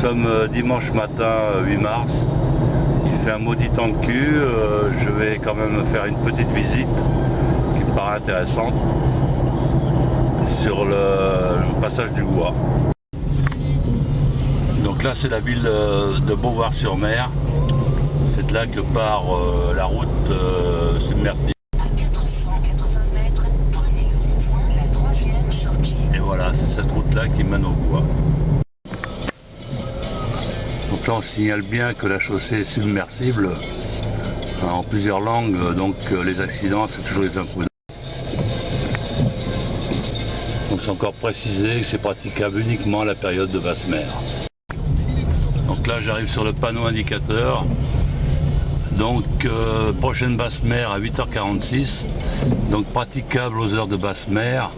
sommes dimanche matin 8 mars. Il fait un maudit temps de cul. Je vais quand même faire une petite visite qui me paraît intéressante sur le passage du Gouas. Donc là c'est la ville de Beauvoir-sur-Mer. C'est de là que part la route submersible. À 480 mètres, prenez le rond-point, la troisième sortie. Et voilà, c'est cette route là qui mène au Gouas. Donc là on signale bien que la chaussée est submersible en plusieurs langues, donc les accidents c'est toujours les imprudents. Donc c'est encore précisé que c'est praticable uniquement à la période de basse mer. Donc là j'arrive sur le panneau indicateur. Donc prochaine basse mer à 8h46, donc praticable aux heures de basse mer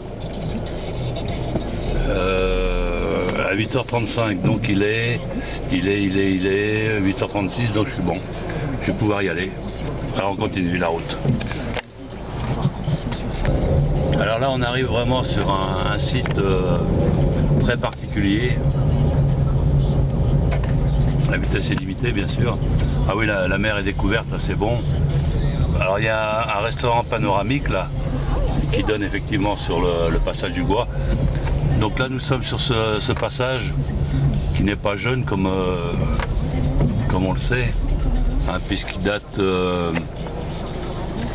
à 8h35, donc il est 8h36, donc je suis bon, je vais pouvoir y aller. Alors on continue la route. Alors là on arrive vraiment sur un site très particulier. La vitesse est limitée bien sûr. Ah oui, la mer est découverte, c'est bon. Alors il y a un restaurant panoramique là qui donne effectivement sur le passage du Gouas. Donc là nous sommes sur ce passage qui n'est pas jeune comme on le sait, hein, puisqu'il date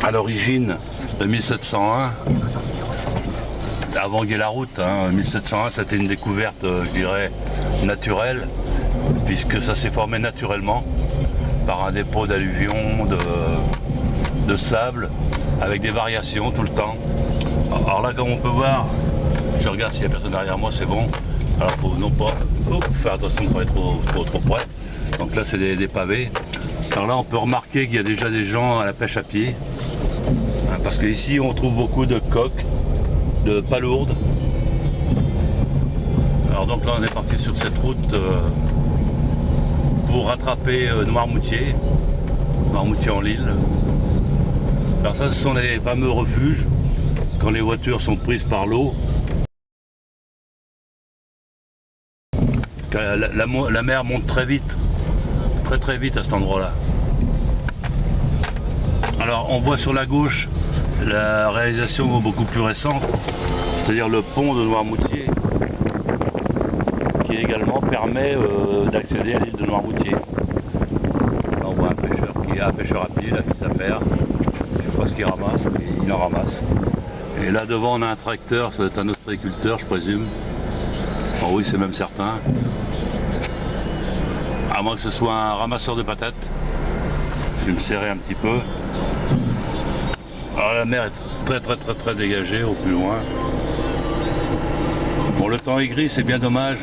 à l'origine de 1701, avant Gué-la-Route. 1701 c'était une découverte, je dirais, naturelle, puisque ça s'est formé naturellement par un dépôt d'alluvions, de sable, avec des variations tout le temps. Alors là, comme on peut voir, je regarde s'il n'y a personne derrière moi, c'est bon. Alors il faut non pas faire attention de ne pas être trop près. Donc là c'est des pavés. Alors là on peut remarquer qu'il y a déjà des gens à la pêche à pied. Parce qu'ici on trouve beaucoup de coques, de palourdes. Alors donc là on est parti sur cette route pour rattraper Noirmoutier en Lille. Alors ça ce sont les fameux refuges quand les voitures sont prises par l'eau. La mer monte très vite à cet endroit là. Alors on voit sur la gauche la réalisation beaucoup plus récente, c'est-à-dire le pont de Noirmoutier qui également permet d'accéder à l'île de Noirmoutier. Là on voit un pêcheur à pied là qui s'affaire, je sais pas ce qu'il ramasse, mais il en ramasse. Et là devant on a un tracteur, ça doit être un ostréiculteur je présume. Oh oui, c'est même certain. À moins que ce soit un ramasseur de patates. Je vais me serrer un petit peu. Alors la mer est très dégagée au plus loin. Bon, le temps est gris, c'est bien dommage.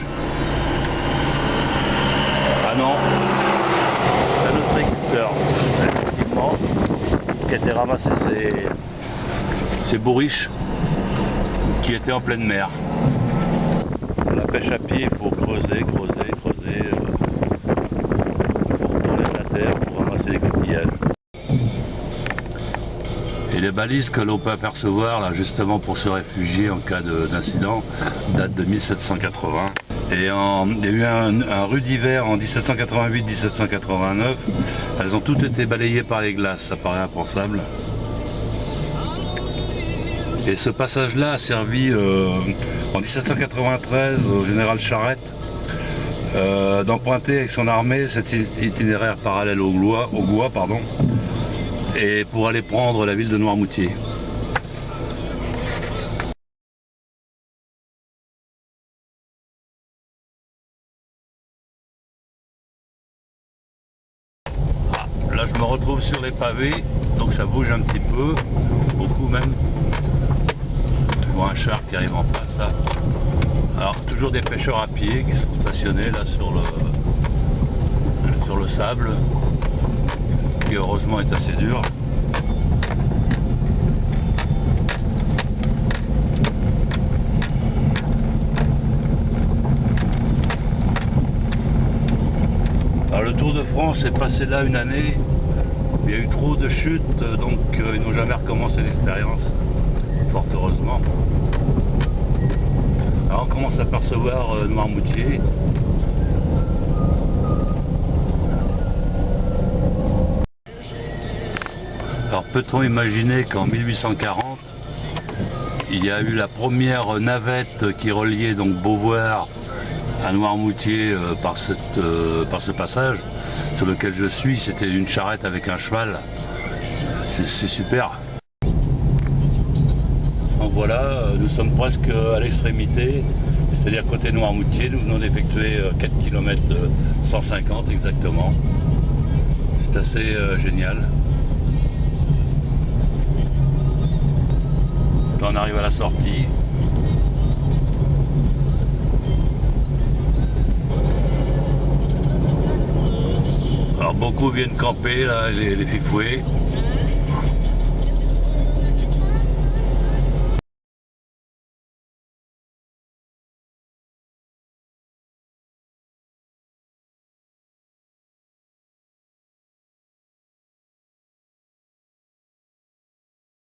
Ah non, c'est un ostréiculteur, effectivement, qui a été ramassé ces bourriches qui étaient en pleine mer. La pêche à pied, il faut creuser pour enlever la terre, pour ramasser les coquillages. Et les balises que l'on peut apercevoir là justement pour se réfugier en cas d'incident datent de 1780. Et il y a eu un rude hiver en 1788-1789. Elles ont toutes été balayées par les glaces, ça paraît impensable. Et ce passage-là a servi en 1793 au général Charette d'emprunter avec son armée cet itinéraire parallèle au Gouas, et pour aller prendre la ville de Noirmoutier. Là je me retrouve sur les pavés, donc ça bouge un petit peu, beaucoup même. Je vois un char qui arrive en face là. Alors toujours des pêcheurs à pied qui sont stationnés là sur le sable, qui heureusement est assez dur. Alors le Tour de France est passé là une année, il y a eu trop de chutes, donc ils n'ont jamais recommencé l'expérience, fort heureusement. Alors on commence à percevoir Noirmoutier. peut-on imaginer qu'en 1840, il y a eu la première navette qui reliait donc Beauvoir à Noirmoutier par ce passage sur lequel je suis. C'était une charrette avec un cheval. C'est super. Donc voilà, nous sommes presque à l'extrémité, c'est-à-dire côté Noirmoutier. Nous venons d'effectuer 4 km 150 exactement. C'est assez génial. Là, on arrive à la sortie. Alors beaucoup viennent camper là, les fifouets.